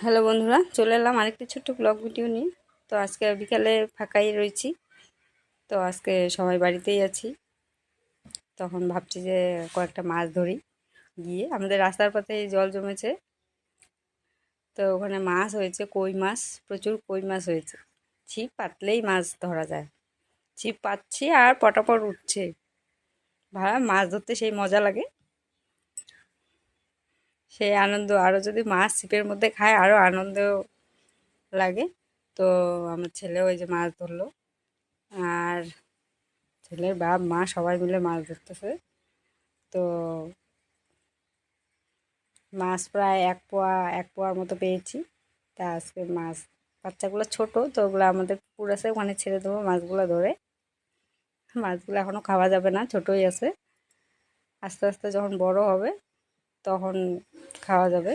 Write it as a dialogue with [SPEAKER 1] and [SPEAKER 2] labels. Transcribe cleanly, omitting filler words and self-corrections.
[SPEAKER 1] Hello বন্ধুরা, চলে এলাম আরেকটি ছোট্ট ব্লগ ভিডিও নিয়ে। তো আজকে বিকালে ফাঁকাই রয়েছি। তো আজকে সবাই বাড়িতেই আছি। তখন ভাবছি যে কয়েকটা মাছ ধরি। গিয়ে আমাদের রাস্তার পথে জল জমেছে, তো ওখানে মাছ হয়েছে, কই মাছ, প্রচুর কই মাছ হয়েছে। ছিপ পাতলেই মাছ ধরা যায়। ছিপ পাতছি আর পটাপট উঠছে। মাছ ধরতে সেই মজা লাগে, সেই আনন্দ। আরও যদি মাছ ছিপের মধ্যে খায় আরও আনন্দ লাগে। তো আমার ছেলে ওই যে মাছ ধরলো, আর ছেলের বাপ মা সবাই মিলে মাছ ধরতেছে। তো মাছ প্রায় এক পোয়ার মতো পেয়েছি। তা আজকে মাছ, বাচ্চাগুলো ছোট, তো ওগুলো আমাদের পুকুর আছে, ওখানে ছেড়ে দেবো মাছগুলো ধরে। মাছগুলো এখনও খাওয়া যাবে না, ছোটই আছে। আস্তে আস্তে যখন বড় হবে তখন খাওয়া যাবে।